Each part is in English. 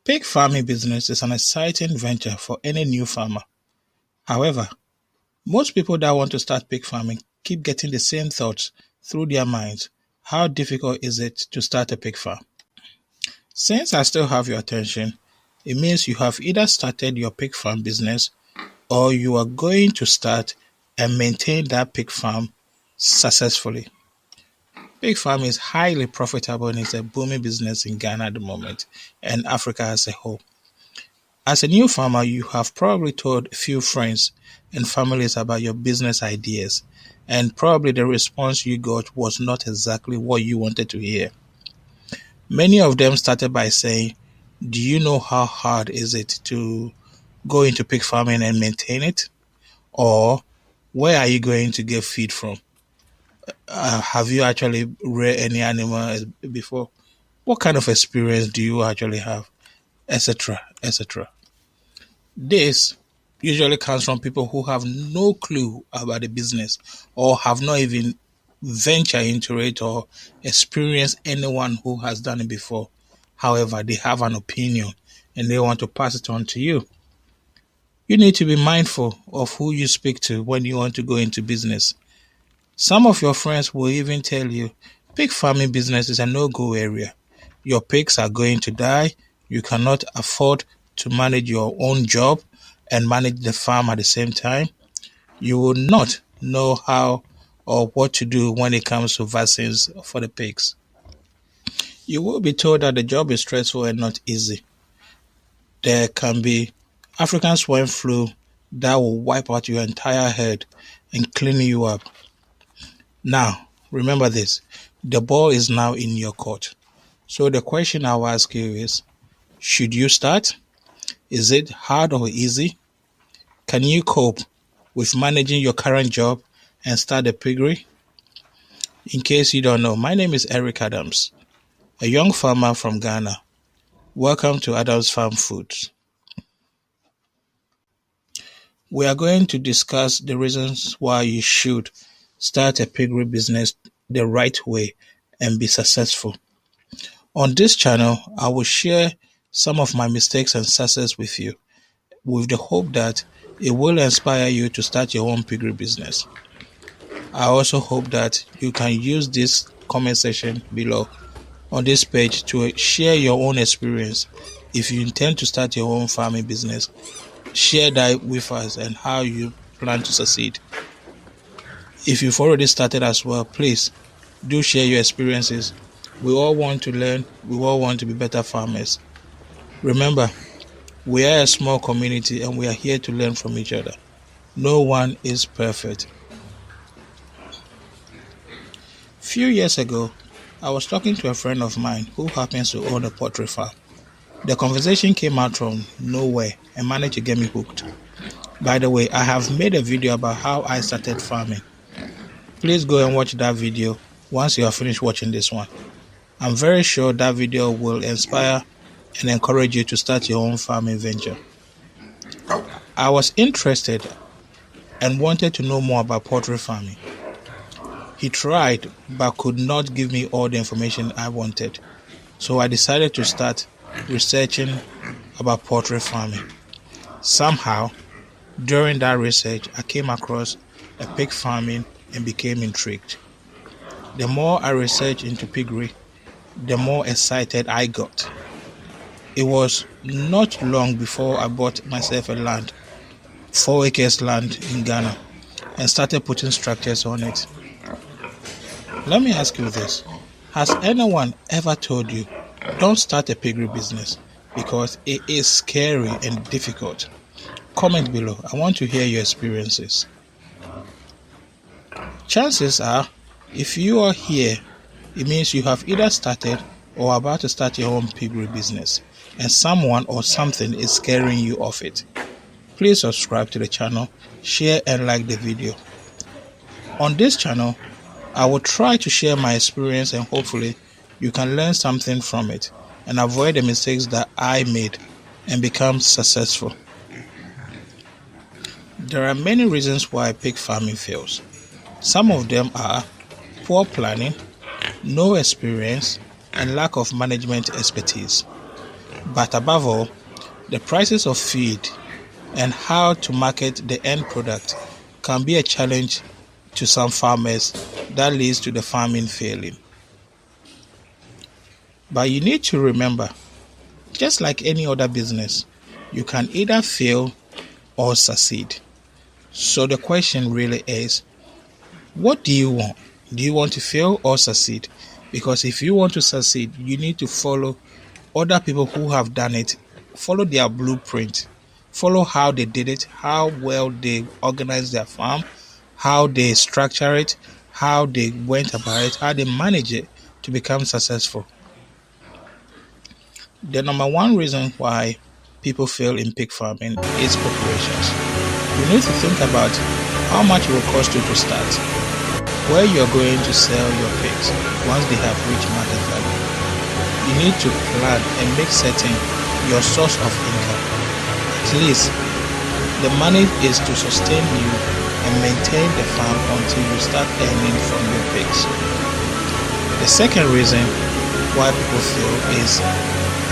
Pig farming business is an exciting venture for any new farmer. However, most people that want to start pig farming keep getting the same thoughts through their minds. How difficult is it to start a pig farm? Since I still have your attention, it means you have either started your pig farm business or you are going to start and maintain that pig farm successfully. Pig farming is highly profitable and is a booming business in Ghana at the moment and Africa as a whole. As a new farmer, you have probably told a few friends and families about your business ideas, and probably the response you got was not exactly what you wanted to hear. Many of them started by saying, "Do you know how hard is it to go into pig farming and maintain it? Or where are you going to get feed from? Have you actually reared any animal before? What kind of experience do you actually have?" Etc. etc. This usually comes from people who have no clue about the business or have not even ventured into it or experienced anyone who has done it before. However, they have an opinion and they want to pass it on to you. You need to be mindful of who you speak to when you want to go into business. Some of your friends will even tell you pig farming business is a no-go area. Your pigs are going to die. You cannot afford to manage your own job and manage the farm at the same time. You will not know how or what to do when it comes to vaccines for the pigs. You will be told that the job is stressful and not easy. There can be African swine flu that will wipe out your entire herd and clean you up. Now, remember this, the ball is now in your court. So the question I'll ask you is, should you start? Is it hard or easy? Can you cope with managing your current job and start a piggery? In case you don't know, my name is Eric Adams, a young farmer from Ghana. Welcome to Adams Farm Foods. We are going to discuss the reasons why you should start a piggery business the right way and be successful. On this channel, I will share some of my mistakes and success with you, with the hope that it will inspire you to start your own piggery business. I also hope that you can use this comment section below on this page to share your own experience. If you intend to start your own farming business, share that with us and how you plan to succeed. If you've already started as well, please do share your experiences. We all want to learn. We all want to be better farmers. Remember, we are a small community and we are here to learn from each other. No one is perfect. Few years ago, I was talking to a friend of mine who happens to own a poultry farm. The conversation came out from nowhere and managed to get me hooked. By the way, I have made a video about how I started farming. Please go and watch that video once you have finished watching this one. I'm very sure that video will inspire and encourage you to start your own farming venture. I was interested and wanted to know more about poultry farming. He tried but could not give me all the information I wanted. So I decided to start researching about poultry farming. Somehow, during that research, I came across a pig farming and became intrigued. The more I researched into piggery, the more excited I got. It was not long before I bought myself a land, 4 acres land in Ghana, and started putting structures on it. Let me ask you this. Has anyone ever told you, don't start a piggery business because it is scary and difficult? Comment below. I want to hear your experiences. Chances are, if you are here, it means you have either started or are about to start your own piggery business, and someone or something is scaring you off it. Please subscribe to the channel, share and like the video. On this channel, I will try to share my experience and hopefully you can learn something from it and avoid the mistakes that I made and become successful. There are many reasons why pig farming fails. Some of them are poor planning, no experience, and lack of management expertise. But above all, the prices of feed and how to market the end product can be a challenge to some farmers that leads to the farming failing. But you need to remember, just like any other business, you can either fail or succeed. So the question really is, what do you want? Do you want to fail or succeed? Because if you want to succeed, you need to follow other people who have done it, follow their blueprint, follow how they did it, how well they organized their farm, how they structure it, how they went about it, how they manage it to become successful. The number one reason why people fail in pig farming is preparations. You need to think about how much it will cost you to start, where you are going to sell your pigs once they have reached market value. You need to plan and make certain your source of income. At least the money is to sustain you and maintain the farm until you start earning from your pigs. The second reason why people fail is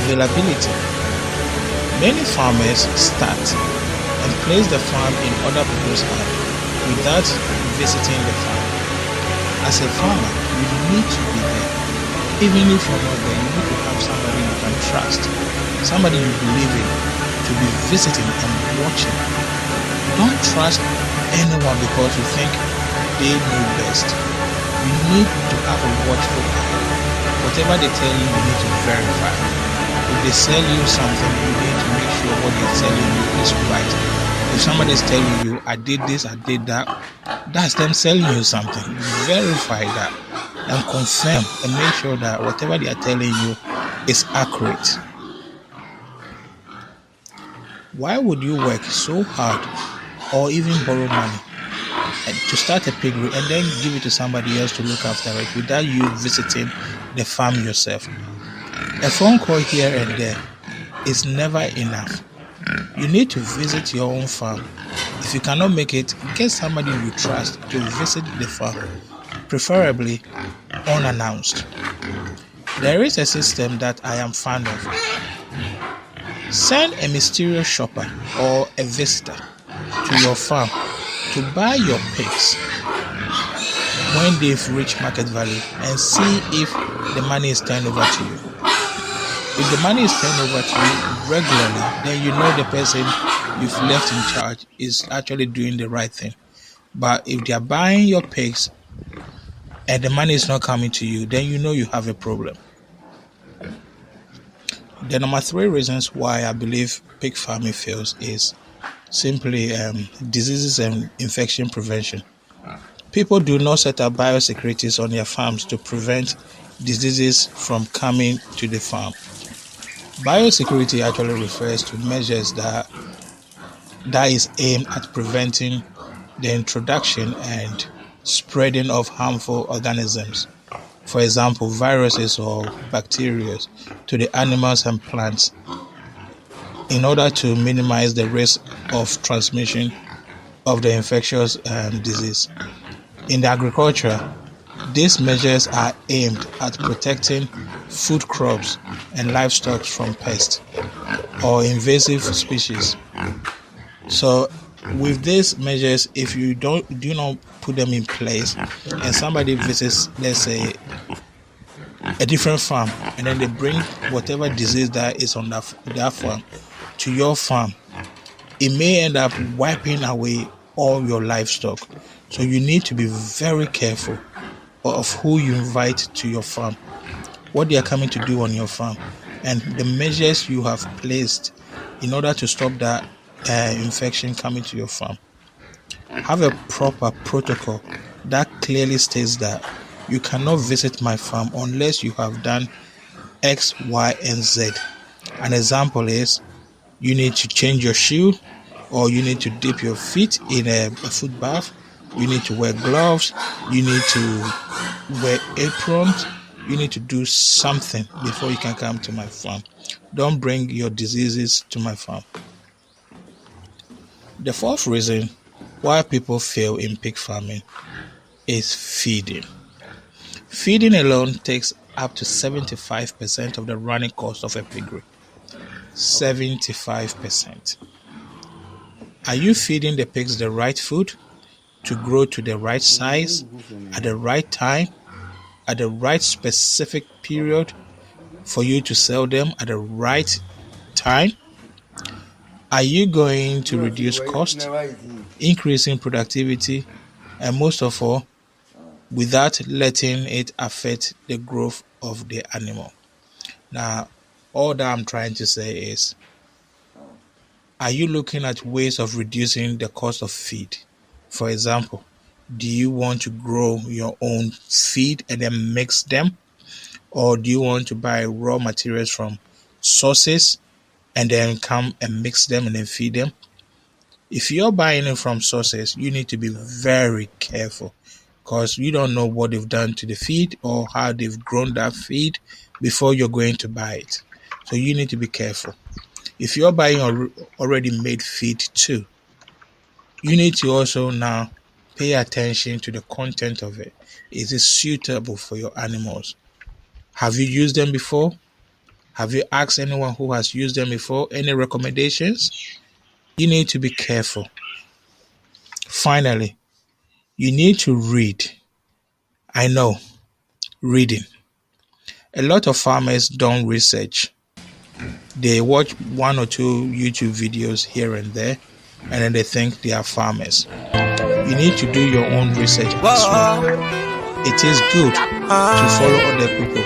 availability. Many farmers start and place the farm in other people's hands without visiting the farm. As a farmer, you need to be there. Even if you're not there, you need to have somebody you can trust, somebody you believe in, to be visiting and watching. Don't trust anyone because you think they know best. You need to have a watchful eye. Whatever they tell you, you need to verify. If they sell you something, you need to make sure what they're selling you is right. If somebody is telling you, I did this, I did that, that's them selling you something. Verify that and confirm and make sure that whatever they are telling you is accurate. Why would you work so hard or even borrow money to start a piggery and then give it to somebody else to look after it without you visiting the farm yourself? A phone call here and there is never enough. You need to visit your own farm. If you cannot make it, get somebody you trust to visit the farm, preferably unannounced. There is a system that I am fond of. Send a mysterious shopper or a visitor to your farm to buy your pigs when they've reached market value and see if the money is turned over to you. If the money is turned over to you regularly, then you know the person you've left in charge is actually doing the right thing. But if they are buying your pigs and the money is not coming to you, then you know you have a problem. The number three reasons why I believe pig farming fails is simply diseases and infection prevention. People do not set up biosecurities on their farms to prevent diseases from coming to the farm. Biosecurity actually refers to measures that is aimed at preventing the introduction and spreading of harmful organisms, for example, viruses or bacteria, to the animals and plants in order to minimize the risk of transmission of the infectious disease. In the agriculture, these measures are aimed at protecting food crops and livestock from pests or invasive species. So with these measures, if you do not put them in place and somebody visits, let's say, a different farm, and then they bring whatever disease that is on that farm to your farm, it may end up wiping away all your livestock. So you need to be very careful of who you invite to your farm, what they are coming to do on your farm, and the measures you have placed in order to stop that infection coming to your farm. Have a proper protocol that clearly states that you cannot visit my farm unless you have done X, Y, and Z. An example is you need to change your shoe, or you need to dip your feet in a foot bath. You need to wear gloves. You need to wear aprons. You need to do something before you can come to my farm. Don't bring your diseases to my farm. The fourth reason why people fail in pig farming is feeding. Feeding alone takes up to 75% of the running cost of a piggery. 75%. Are you feeding the pigs the right food to grow to the right size at the right time, at the right specific period for you to sell them at the right time? Are you going to reduce cost, increasing productivity, and most of all, without letting it affect the growth of the animal? Now, all that I'm trying to say is, are you looking at ways of reducing the cost of feed? For example, do you want to grow your own feed and then mix them? Or do you want to buy raw materials from sources and then come and mix them and then feed them? If you're buying it from sources, you need to be very careful because you don't know what they've done to the feed or how they've grown that feed before you're going to buy it. So you need to be careful. If you're buying already made feed too, you need to also now pay attention to the content of it. Is it suitable for your animals? Have you used them before? Have you asked anyone who has used them before? Any recommendations? You need to be careful. Finally, you need to read. I know, reading. A lot of farmers don't research. They watch one or two YouTube videos here and there, and then they think they are farmers. You need to do your own research as well. It is good to follow other people,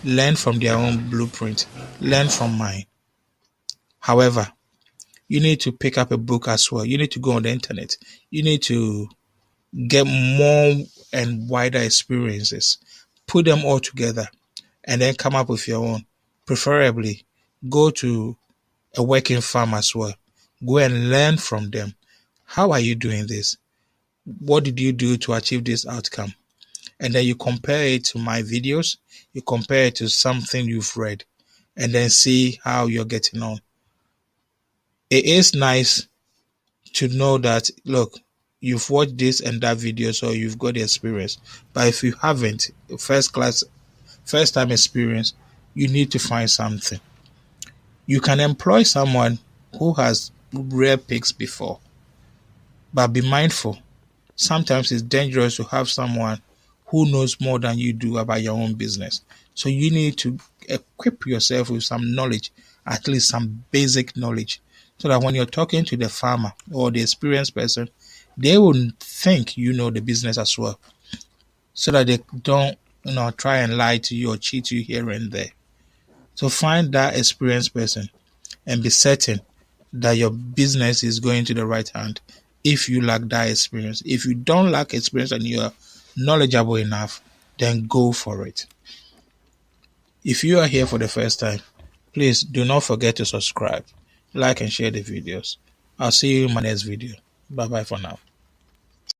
learn from their own blueprint, learn from mine. However, you need to pick up a book as well. You need to go on the internet. You need to get more and wider experiences, put them all together, and then come up with your own. Preferably, go to a working farm as well. Go and learn from them. How are you doing this? What did you do to achieve this outcome? And then you compare it to my videos, you compare it to something you've read, and then see how you're getting on. It is nice to know that, look, you've watched this and that video, so you've got the experience. But if you haven't, first time experience, you need to find something. You can employ someone who has reared pigs before, but be mindful. Sometimes it's dangerous to have someone who knows more than you do about your own business. So you need to equip yourself with some knowledge, at least some basic knowledge, so that when you're talking to the farmer or the experienced person, they will think you know the business as well, so that they don't try and lie to you or cheat you here and there. So find that experienced person and be certain that your business is going to the right hand. If you lack that experience, if you don't lack experience and you are knowledgeable enough, then go for it. If you are here for the first time, please do not forget to subscribe, like and share the videos. I'll see you in my next video. Bye bye for now.